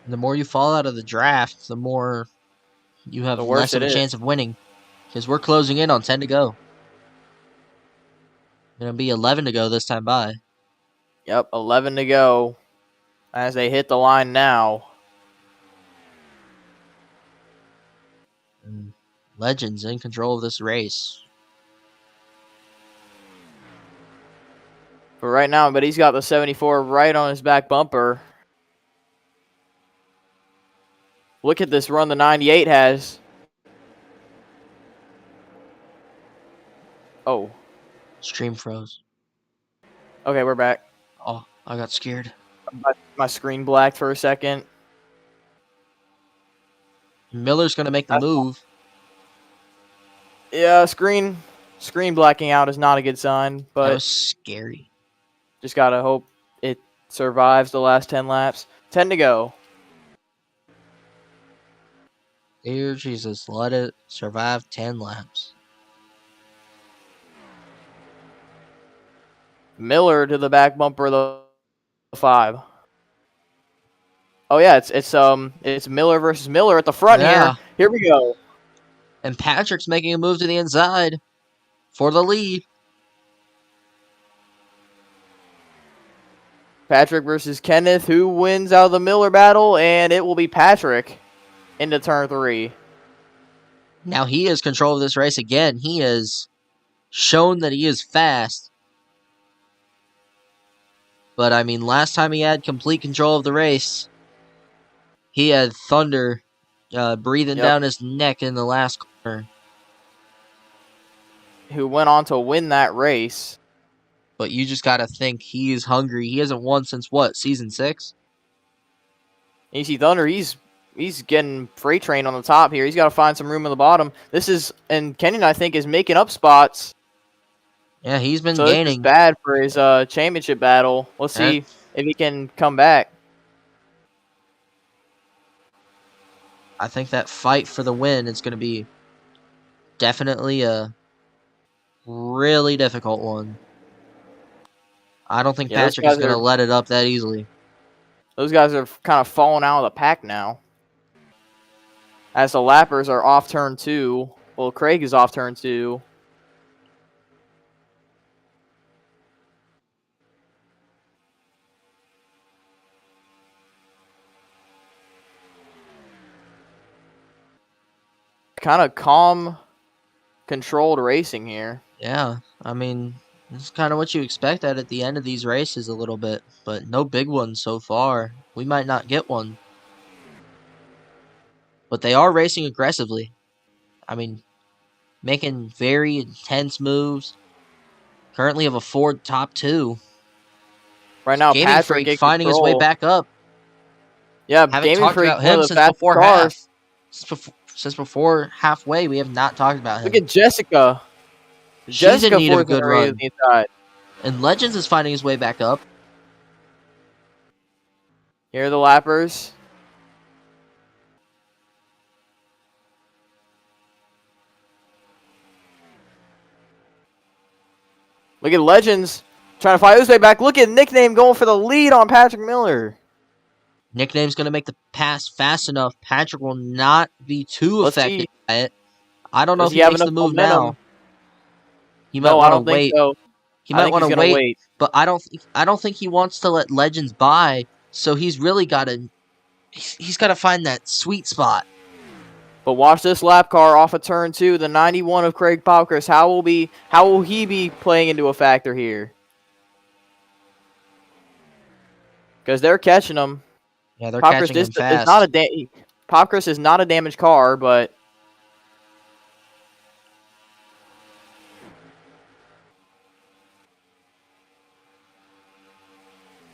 And the more you fall out of the draft, the more you have less of a chance of winning. Because we're closing in on 10 to go. Going to be 11 to go this time by. Yep, 11 to go as they hit the line now. And Legends in control of this race. But right now, he's got the 74 right on his back bumper. Look at this run the 98 has. Oh. Stream froze. Okay, we're back. Oh, I got scared. My screen blacked for a second. Miller's going to make the move. Yeah, screen Screen blacking out is not a good sign, That but was scary. just gotta hope it survives the last 10 laps. 10 to go. Dear Jesus, let it survive 10 laps. Miller to the back bumper of the 5. Oh yeah, it's Miller versus Miller at the front Yeah. here. Here we go. And Patrick's making a move to the inside for the lead. Patrick versus Kenneth. Who wins out of the Miller battle? And it will be Patrick into turn 3. Now he has control of this race again. He has shown that he is fast. But, I mean, last time he had complete control of the race, he had thunder breathing down his neck in the last corner. Who went on to win that race. But you just got to think he is hungry. He hasn't won since, what, season 6? And you see Thunder, he's getting freight train on the top here. He's got to find some room in the bottom. And Kenyon, I think, is making up spots. Yeah, he's been So gaining. this is bad for his championship battle. Let's see if he can come back. I think that fight for the win is going to be definitely a really difficult one. I don't think Patrick is going to let it up that easily. Those guys are kind of falling out of the pack now. As the lappers are off turn 2. Well, Craig is off turn 2. Kind of calm, controlled racing here. Yeah, I mean, this is kind of what you expect at the end of these races a little bit, but no big ones so far. We might not get one. But they are racing aggressively. I mean, making very intense moves. Currently have a Ford top 2. Right now, Gaming Patrick Freak finding his way back up. Yeah, Haven't Gaming talked Freak, about him one of the since before cars. half. Since before halfway, we have not talked about him. Look at Jessica. She's in need of a good run. Inside. And Legends is finding his way back up. Here are the lappers. Look at Legends trying to fight his way back. Look at Nickname going for the lead on Patrick Miller. Nickname's going to make the pass fast enough. Patrick will not be too affected by it. I don't know if he makes the move now. He might want to wait. So. He might want to wait, but I don't think he wants to let Legends by. So he's really got to. He's got to find that sweet spot. But watch this lap car off of turn 2, the 91 of Craig Palkers. How will he be playing into a factor here? Because they're catching him. Yeah, they're catching him fast. Palkers is not a damaged car, but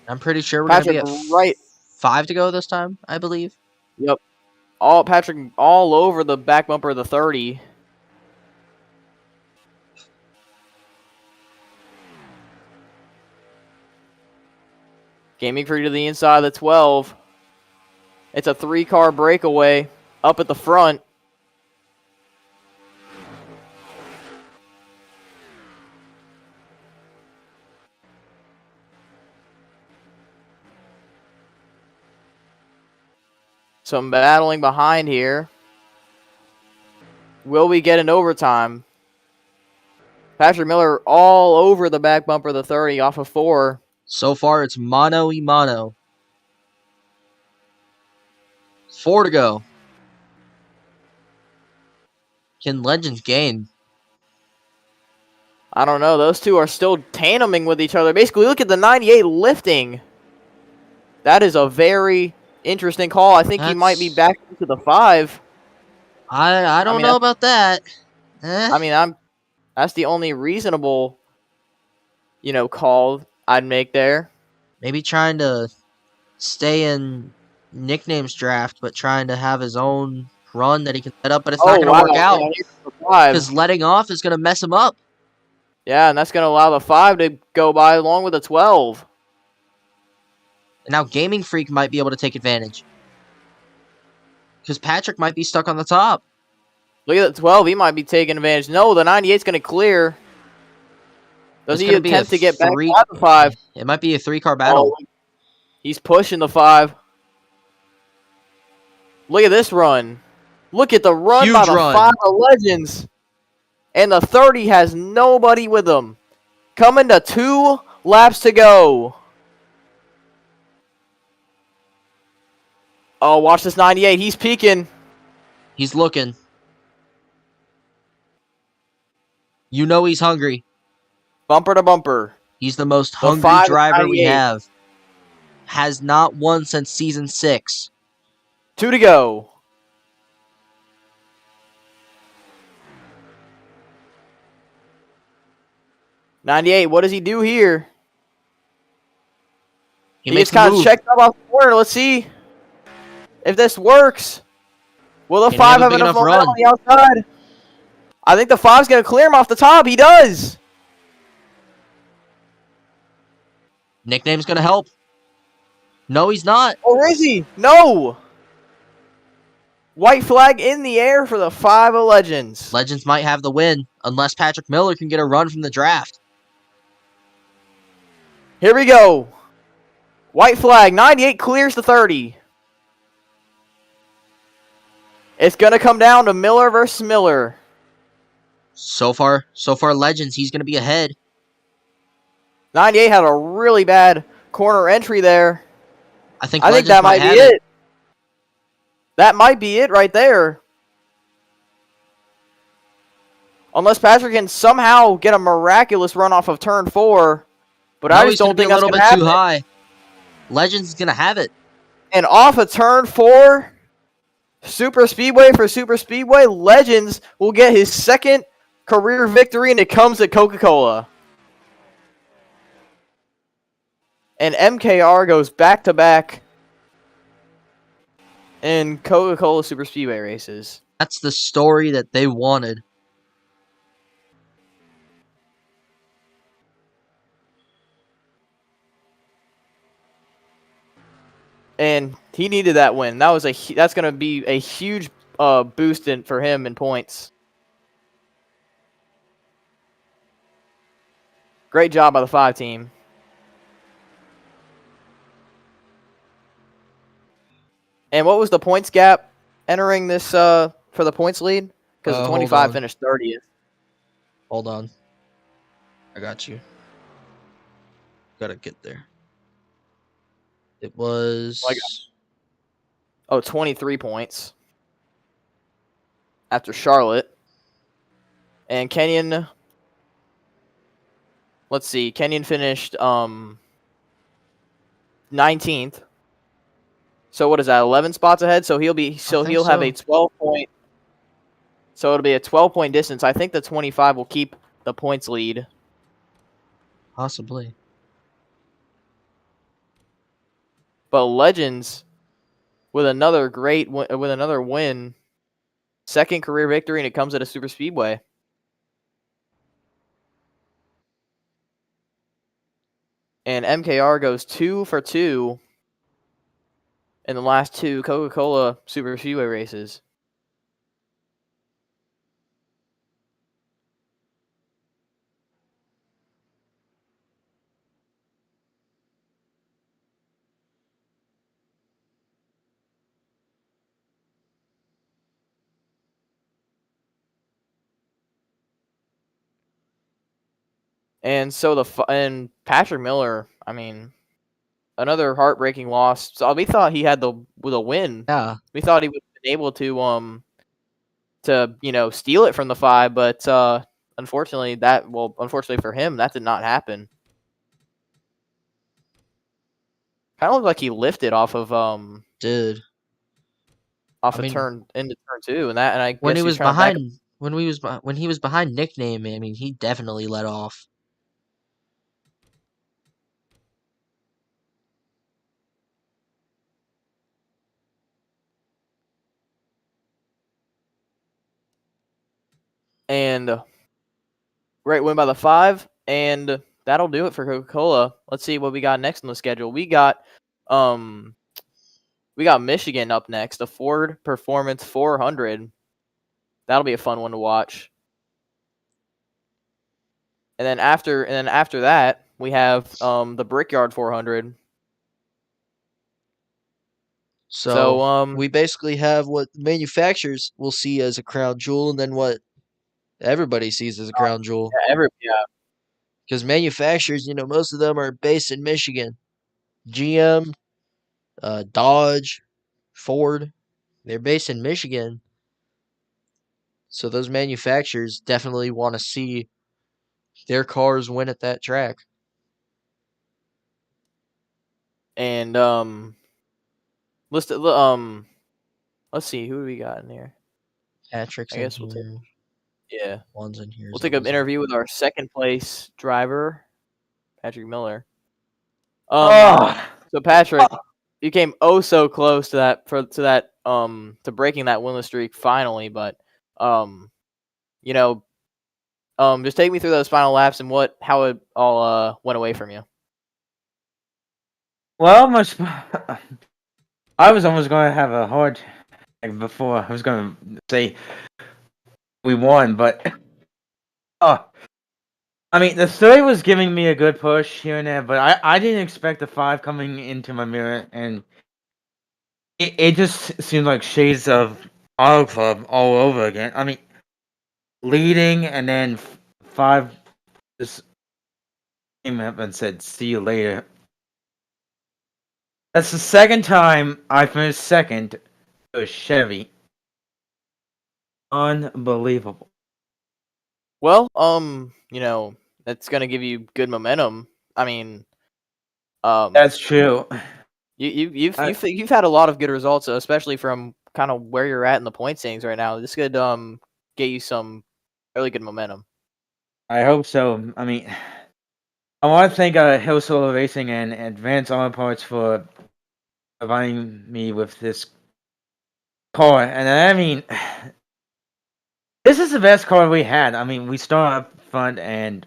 I'm pretty sure we're going to be at 5 to go this time, I believe. Yep. Patrick all over the back bumper of the 30. Gaming Freak to the inside of the 12. It's a 3-car breakaway up at the front. Some battling behind here. Will we get an overtime? Patrick Miller all over the back bumper of the 30 off of 4. So far, it's mano-y-mano. 4 to go. Can Legends gain? I don't know. Those two are still tandeming with each other. Basically, look at the 98 lifting. That is a very interesting call. I think he might be back into the 5. I don't know about that. I mean, that's the only reasonable, call I'd make there. Maybe trying to stay in Nickname's draft, but trying to have his own run that he can set up, but it's not going to work out. Because letting off is going to mess him up. Yeah, and that's going to allow the 5 to go by along with the 12. And now Gaming Freak might be able to take advantage. Because Patrick might be stuck on the top. Look at the 12. He might be taking advantage. No, the 98's going to clear. Does It's he going to be a attempt to get back three. by the 5? It might be a 3-car Oh, battle. he's pushing the 5. Look at this run. Look at the run by Huge the run. 5 of Legends. And the 30 has nobody with him. Coming to 2 laps to go. Oh, watch this 98. He's peeking. He's looking. You know he's hungry. Bumper to bumper. He's the most The hungry 5 driver we 98. have. Has not won since season 6. 2 to go. '98. What does he do here? He He makes gets a kind of move. checked up off the corner. Let's see if this works. Will the Can he 5 have a have big enough enough momentum run? on the outside? I think the 5's going to clear him off the top. He does. Nickname's going to help. No, he's not. Or is he? No. White flag in the air for the 5 of Legends. Legends might have the win, unless Patrick Miller can get a run from the draft. Here we go. White flag. 98 clears the 30. It's going to come down to Miller versus Miller. So far, Legends, he's going to be ahead. 98 had a really bad corner entry there. I think I think Legends that might be have it. That might be it right there. Unless Patrick can somehow get a miraculous run off of turn 4. But No, I just he's gonna don't be think a that's little going bit to happen. too high. Legends is going to have it. And off of turn 4, Super Speedway for Super Speedway, Legends will get his 2nd career victory, and it comes to Coca-Cola. And MKR goes back-to-back in Coca-Cola Super Speedway races. That's the story that they wanted. And he needed that win. That's going to be a huge boost for him in points. Great job by the 5 team. And what was the points gap entering this for the points lead? Because the 25 finished 30th. Hold on. I got you. Gotta get there. It was... 23 points after Charlotte. And Kenyon, let's see, Kenyon finished 19th. So what is that? 11 spots ahead. So he'll have a 12 point. So it'll be a 12-point distance. I think the 25 will keep the points lead. Possibly. But Legends with another win, 2nd career victory, and it comes at a Super Speedway. And MKR goes 2 for 2 in the last 2 Coca-Cola Super Speedway races. And so and Patrick Miller, I mean, another heartbreaking loss. So we thought he had the win. Yeah. We thought he would have been able to steal it from the 5, but unfortunately for him, that did not happen. Kind of looked like he lifted off of Dude. turn into turn 2, and I When guess he he's was trying to back behind when he was behind Nickname, I mean, he definitely let off. And Great win by the 5, and that'll do it for Coca-Cola. Let's see what we got next on the schedule. We got Michigan up next, the Ford Performance 400. That'll be a fun one to watch. And then after that, we have the Brickyard 400. So we basically have what manufacturers will see as a crown jewel, and then what everybody sees as a crown jewel. Yeah. Because manufacturers, most of them are based in Michigan. GM, Dodge, Ford, they're based in Michigan. So those manufacturers definitely want to see their cars win at that track. And let's see who do we got in here. Patrick's I in guess we'll take here. One's in here. We'll take an interview with our second place driver, Patrick Miller. So Patrick, you came so close to that to breaking that winless streak finally, but just take me through those final laps and how it all went away from you. Well, I was almost going to have a hard before. I was going to say we won, but I mean, the 3 was giving me a good push here and there, but I didn't expect the 5 coming into my mirror, and it just seemed like shades of Auto Club all over again. I mean, leading and then 5 just came up and said, "See you later." That's the second time I finished second to a Chevy. Unbelievable. Well, that's gonna give you good momentum. I mean, That's true. you've had a lot of good results, especially from kind of where you're at in the point standings right now. This could get you some really good momentum. I hope so. I mean, I want to thank Hill Solar Racing and Advanced Auto Parts for providing me with this car. And I mean, this is the best car we had. I mean, we started up front and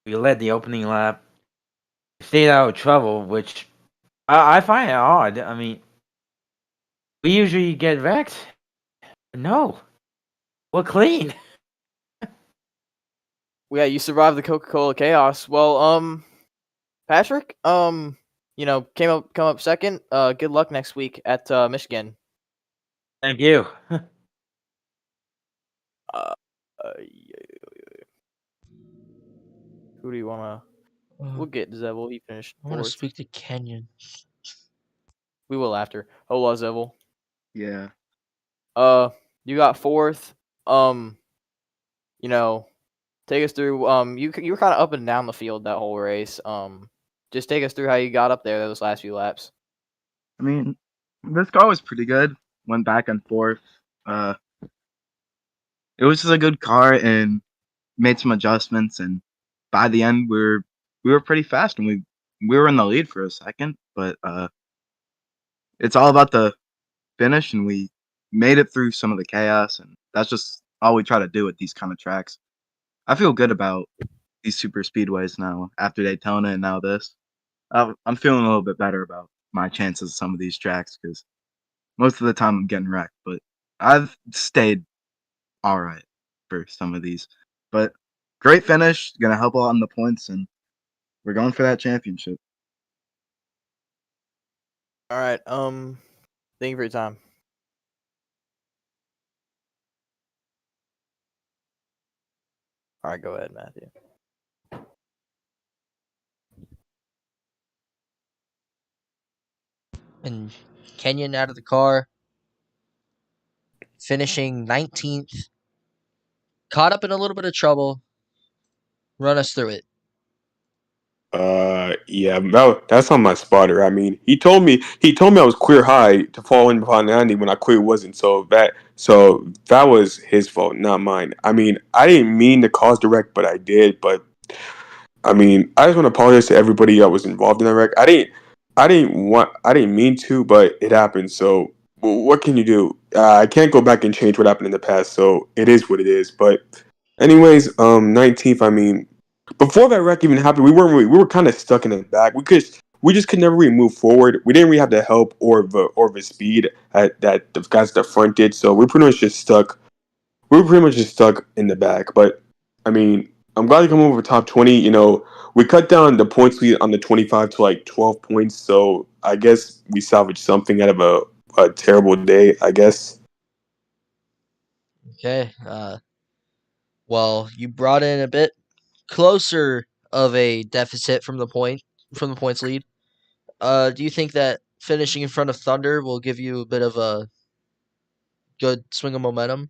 we led the opening lap. Stayed out of trouble, which I find it odd. I mean, we usually get wrecked. No, we're clean. Yeah, you survived the Coca-Cola chaos. Well, Patrick, come up second. Good luck next week at Michigan. Thank you. Who do you wanna? We'll get Zevel. He finished I want to fourth. speak to Kenyon. We will after. Hola, Zevel. Yeah. You got fourth. Take us through. You were kind of up and down the field that whole race. Just take us through how you got up there those last few laps. I mean, this car was pretty good. Went back and forth. It was just a good car and made some adjustments. And by the end, we were pretty fast and we were in the lead for a second. But it's all about the finish, and we made it through some of the chaos. And that's just all we try to do at these kind of tracks. I feel good about these super speedways now after Daytona and now this. I'm feeling a little bit better about my chances of some of these tracks because most of the time I'm getting wrecked, but I've stayed all right for some of these. But great finish, gonna help a lot in the points, and we're going for that championship. All right. Thank you for your time. All right, go ahead, Matthew. And Kenyon out of the car, finishing 19th. Caught up in a little bit of trouble. Run us through it. Yeah, that's on my spotter. I mean, he told me I was queer high to fall in behind Andy when I queer wasn't. So that was his fault, not mine. I mean, I didn't mean to cause the wreck, but I did. But I mean, I just want to apologize to everybody that was involved in that wreck. I didn't mean to, but it happened. So what can you do? I can't go back and change what happened in the past. So it is what it is. But Anyways, 19th. I mean, before that wreck even happened, we were kind of stuck in the back. We just could never really move forward. We didn't really have the help or the speed that the guys at the front did. So we pretty much just stuck. We were pretty much just stuck in the back. But I mean, I'm glad to come over top 20. You know, we cut down the points lead on the 25 to like 12 points. So I guess we salvaged something out of a terrible day. I guess. Okay. Well, you brought in a bit closer of a deficit from the points lead. Do you think that finishing in front of Thunder will give you a bit of a good swing of momentum?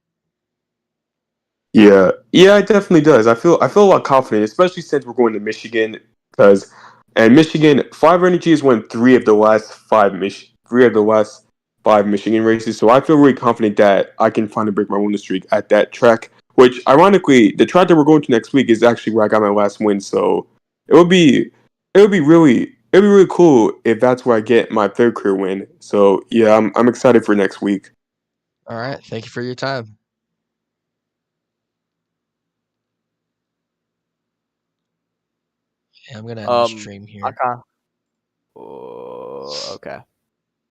Yeah, it definitely does. I feel a lot confident, especially since we're going to Michigan, because and Michigan, Five Energy has won three of the last five Michigan races. So I feel really confident that I can finally break my winning streak at that track. Which, ironically, the track that we're going to next week is actually where I got my last win. So it would be it'd be really cool if that's where I get my third career win. So yeah, I'm excited for next week. All right. Thank you for your time. Okay, I'm gonna end the stream I here. kind. Okay.